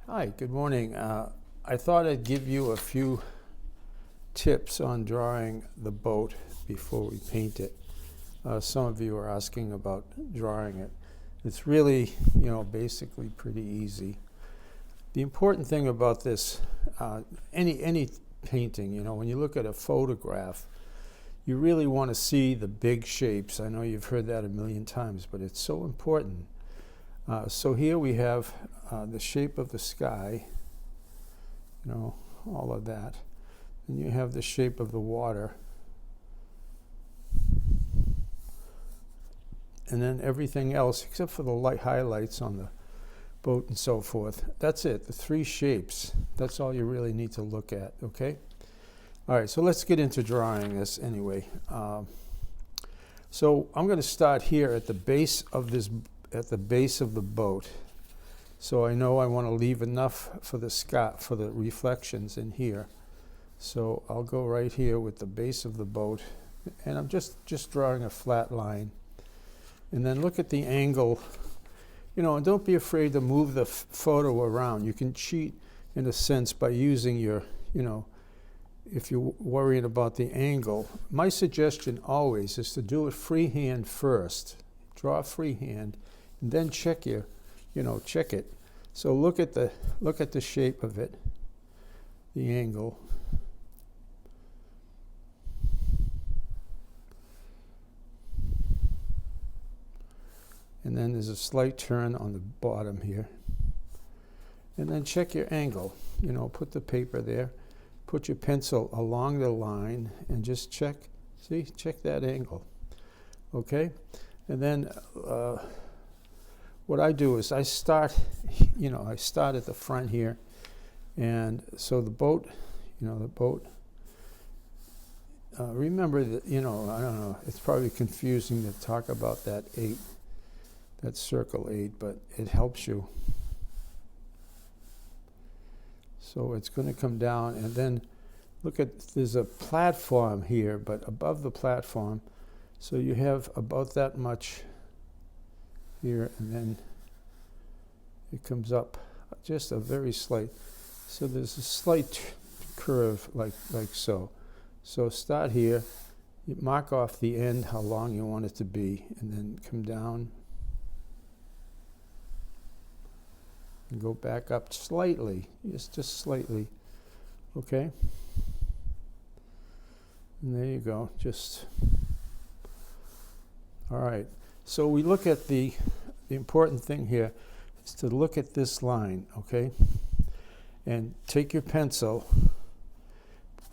Hi, good morning. I thought I'd give you a few tips on drawing the boat before we paint it. Some of you are asking about drawing it. It's really, basically pretty easy. The important thing about this, any painting, when you look at a photograph, you really want to see the big shapes. I know you've heard that a million times, but it's so important. So here we have the shape of the sky, all of that. And you have the shape of the water. And then everything else, except for the light highlights on the boat and so forth. That's it, the three shapes. That's all you really need to look at, okay? All right, so let's get into drawing this anyway. So I'm going to start here at the base of the boat. So I know I want to leave enough for the sky, for the reflections in here. So I'll go right here with the base of the boat, and I'm just drawing a flat line. And then look at the angle, and don't be afraid to move the photo around. You can cheat in a sense by using your, if you're worrying about the angle. My suggestion always is to do it freehand first. Draw freehand, and then check it. So look at the shape of it, the angle. And then there's a slight turn on the bottom here. And then check your angle. Put the paper there. Put your pencil along the line and just check that angle. Okay? And then what I do is I start at the front here. And so the boat, remember that, I don't know, it's probably confusing to talk about that 8. That's circle 8, but it helps you. So it's going to come down, and then look at, there's a platform here, but above the platform, so you have about that much here, and then it comes up just a very slight. So there's a slight curve like so. So start here, you mark off the end, how long you want it to be, and then come down. And go back up slightly, just slightly, okay? And there you go, all right. So we look at the important thing here is to look at this line, okay? And take your pencil,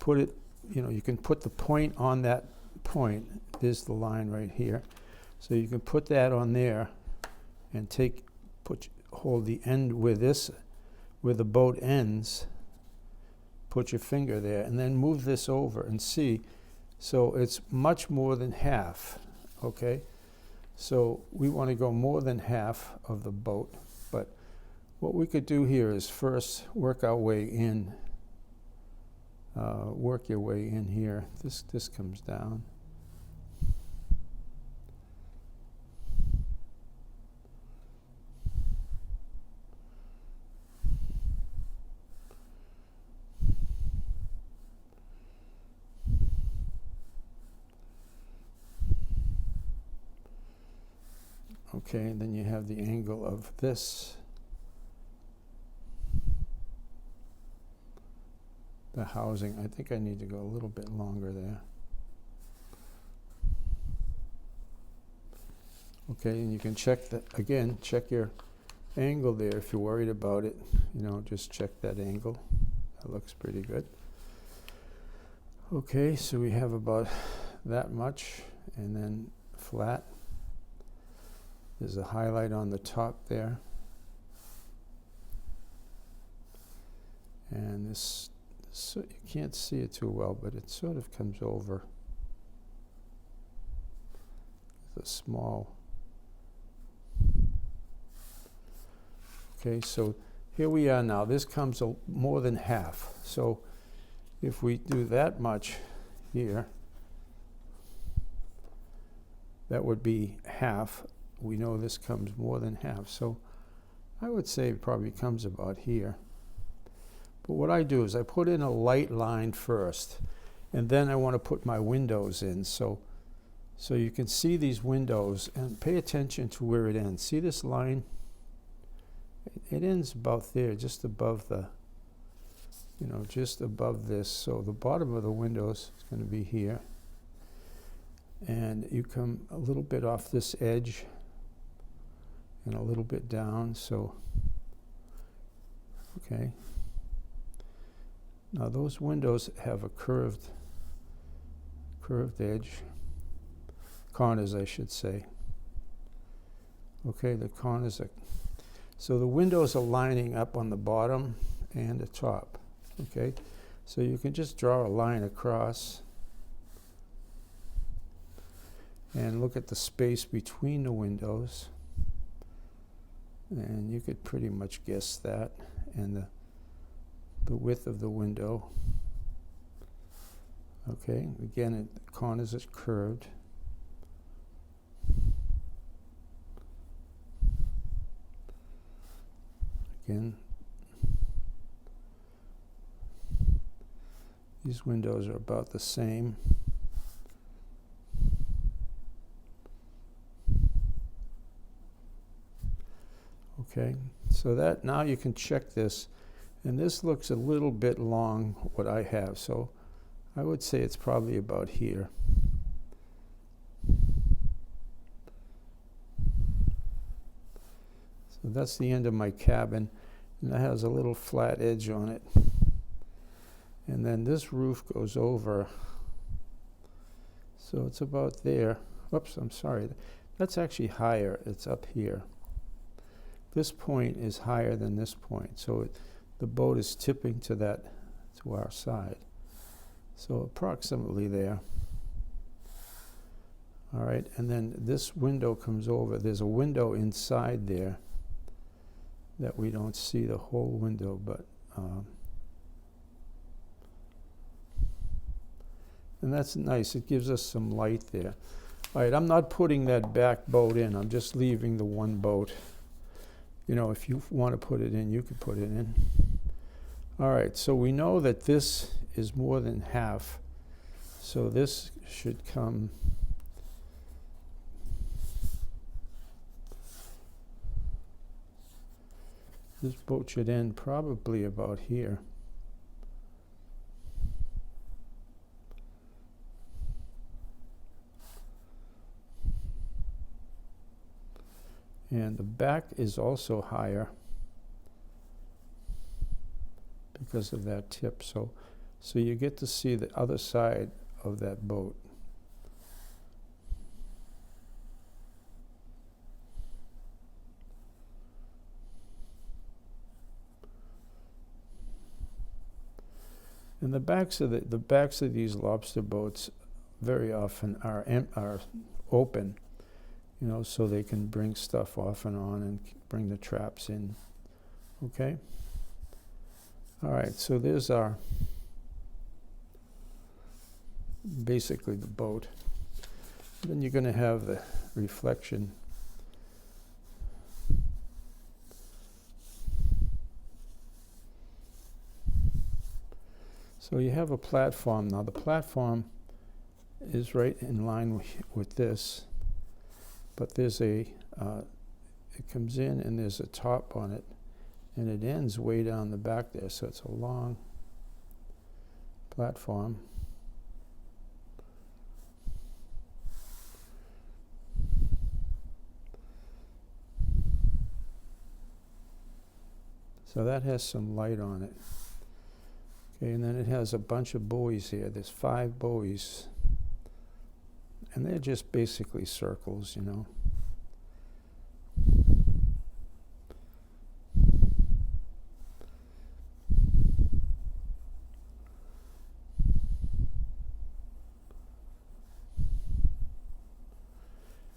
put it, you can put the point on that point. There's the line right here. So you can put that on there and hold the end where the boat ends, put your finger there, and then move this over and see. So it's much more than half, okay? So we want to go more than half of the boat, but what we could do here is first work our way in. Work your way in here. This comes down. Okay, and then you have the angle of this. The housing, I think I need to go a little bit longer there. Okay, and you can check your angle there if you're worried about it. Just check that angle. That looks pretty good. Okay, so we have about that much, and then flat. There's a highlight on the top there. And this, so you can't see it too well, but it sort of comes over. It's a small. Okay, so here we are now. This comes more than half. So if we do that much here, that would be half. We know this comes more than half. So I would say it probably comes about here. But what I do is I put in a light line first, and then I want to put my windows in. So you can see these windows, and pay attention to where it ends. See this line? It ends about there, just above the, just above this. So the bottom of the windows is going to be here. And you come a little bit off this edge and a little bit down, so, okay. Now those windows have a curved edge, corners I should say. Okay, the corners are, so the windows are lining up on the bottom and the top, okay? So you can just draw a line across and look at the space between the windows, and you could pretty much guess that, and the width of the window. Okay, again, the corners are curved. Again, these windows are about the same. Okay, so that, now you can check this, and this looks a little bit long, what I have, so I would say it's probably about here. So that's the end of my cabin, and that has a little flat edge on it. And then this roof goes over, so it's about there. Whoops, I'm sorry. That's actually higher, it's up here. This point is higher than this point, so the boat is tipping to our side. So approximately there. All right, and then this window comes over. There's a window inside there that we don't see the whole window, but and that's nice. It gives us some light there. All right, I'm not putting that back boat in. I'm just leaving the one boat. If you want to put it in, you could put it in. All right, so we know that this is more than half. So this should come this boat should end probably about here. And the back is also higher because of that tip. So you get to see the other side of that boat. And the backs of these lobster boats very often are open, so they can bring stuff off and on and bring the traps in. Okay? All right, so there's basically the boat. Then you're going to have the reflection. So you have a platform. Now the platform is right in line with this, but there's it comes in and there's a top on it, and it ends way down the back there, so it's a long platform. So that has some light on it. Okay, and then it has a bunch of buoys here. There's 5 buoys, and they're just basically circles,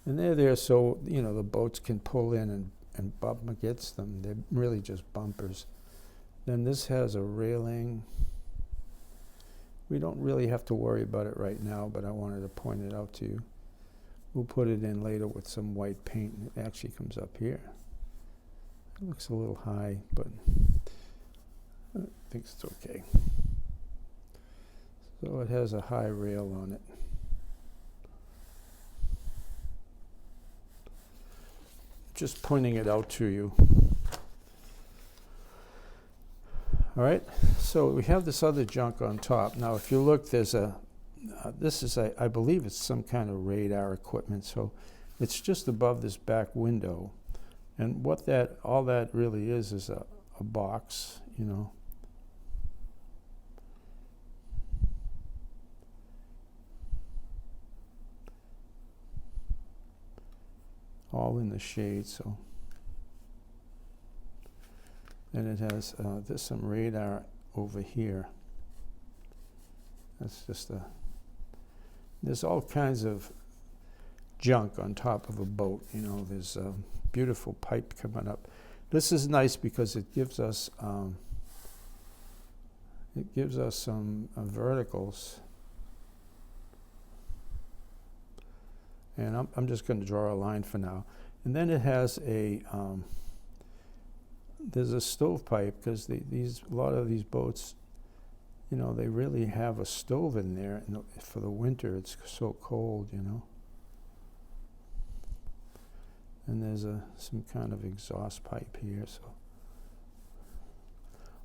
And they're there so, the boats can pull in and bump against them. They're really just bumpers. Then this has a railing. We don't really have to worry about it right now, but I wanted to point it out to you. We'll put it in later with some white paint, and it actually comes up here. looks a little high, but I think it's okay. So it has a high rail on it. Just pointing it out to you. All right, so we have this other junk on top. Now, if you look, there's this is, I believe it's some kind of radar equipment. So it's just above this back window. And what all that really is a box, you know. All in the shade, so. And it has, there's some radar over here. That's just there's all kinds of junk on top of a boat, you know. There's a beautiful pipe coming up. This is nice because it gives us some verticals. And I'm just going to draw a line for now. And then it has there's a stovepipe, because a lot of these boats, you know, they really have a stove in there. And for the winter, it's so cold, you know. And there's some kind of exhaust pipe here. So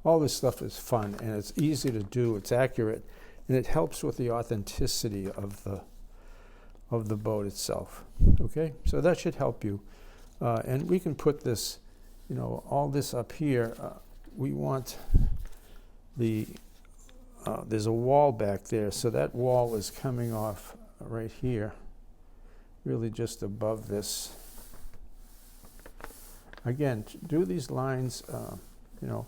all this stuff is fun, and it's easy to do. It's accurate, and it helps with the authenticity of the boat itself. Okay, so that should help you. And we can put this, you know, all this up here. We want there's a wall back there, so that wall is coming off right here, really just above this. Again, do these lines, you know,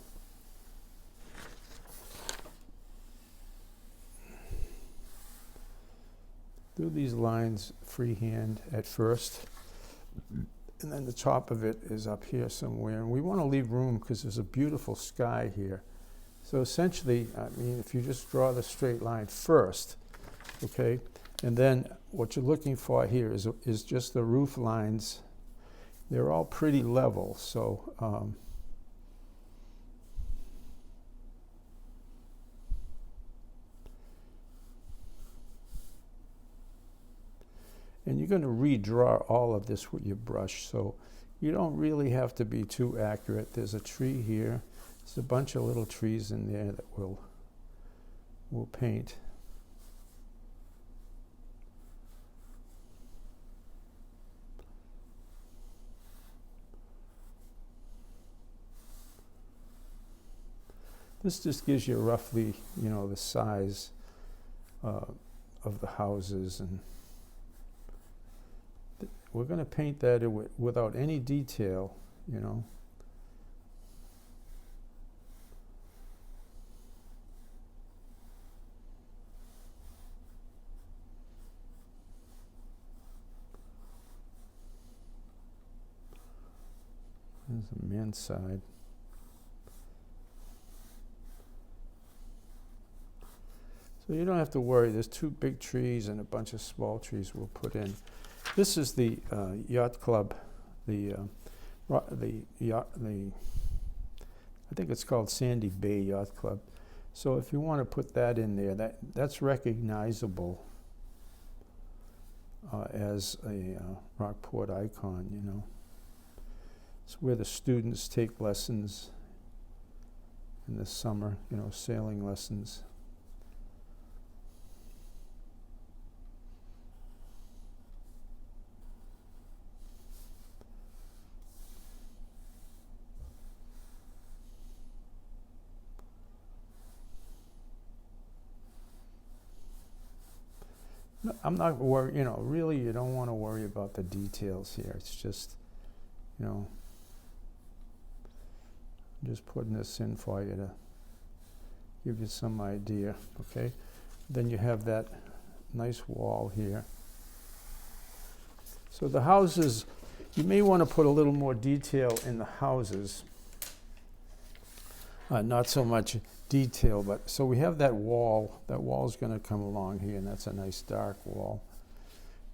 do these lines freehand at first, and then the top of it is up here somewhere. And we want to leave room because there's a beautiful sky here. So essentially, I mean, if you just draw the straight line first, okay, and then what you're looking for here is just the roof lines. They're all pretty level, so and you're going to redraw all of this with your brush, so you don't really have to be too accurate. There's a tree here. There's a bunch of little trees in there that we'll paint. This just gives you roughly, you know, the size of the houses, and we're going to paint that without any detail, you know. There's the men's side. So you don't have to worry. There's two big trees and a bunch of small trees we'll put in. This is the yacht club, I think it's called Sandy Bay Yacht Club. So if you want to put that in there, that's recognizable as a Rockport icon, you know. It's where the students take lessons in the summer, you know, sailing lessons. No, I'm not worried, you know, really you don't want to worry about the details here. It's just, you know, I'm just putting this in for you to give you some idea, okay? Then you have that nice wall here. So the houses, you may want to put a little more detail in the houses. Not so much detail, but so we have that wall. That wall is going to come along here, and that's a nice dark wall.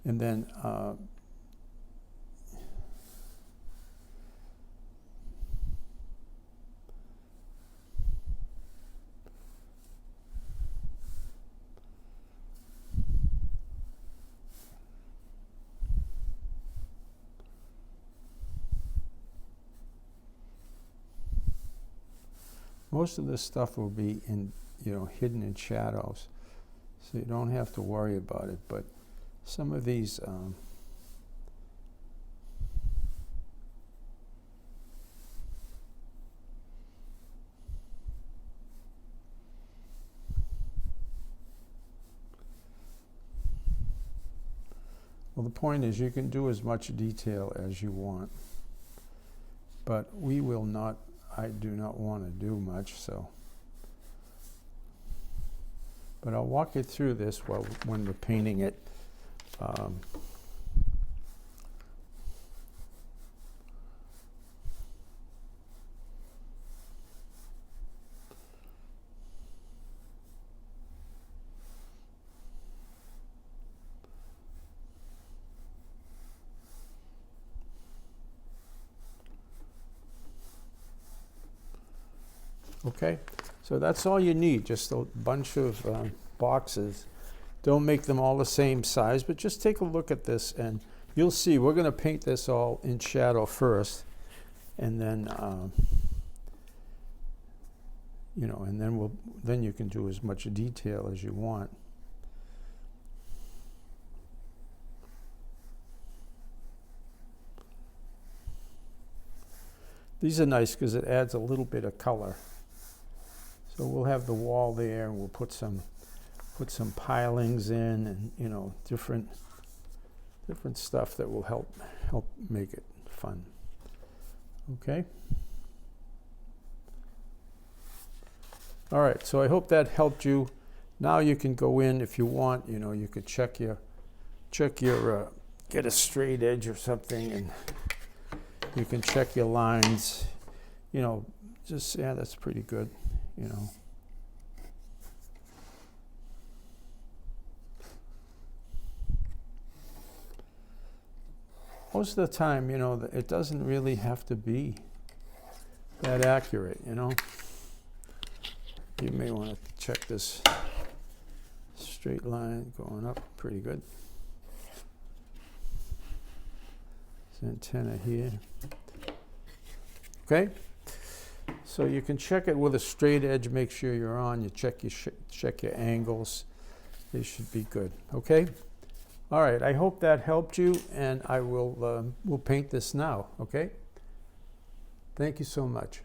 And then most of this stuff will be in, hidden in shadows, so you don't have to worry about it. But some of these well, the point is you can do as much detail as you want, but we will not, I do not want to do much, so. But I'll walk you through this when we're painting it. Okay, so that's all you need, just a bunch of boxes. Don't make them all the same size, but just take a look at this and you'll see we're going to paint this all in shadow first, and then and then you can do as much detail as you want. These are nice because it adds a little bit of color. So we'll have the wall there, and we'll put some pilings in, and different stuff that will help make it fun. Okay. All right. So I hope that helped you. Now you can go in if you want. You could check your get a straight edge or something, and you can check your lines. That's pretty good. Most of the time, it doesn't really have to be that accurate, You may want to check this straight line going up, pretty good. This antenna here. Okay. So you can check it with a straight edge, make sure you're on. You check your angles. They should be good. Okay? All right, I hope that helped you, and I will we'll paint this now, okay? Thank you so much.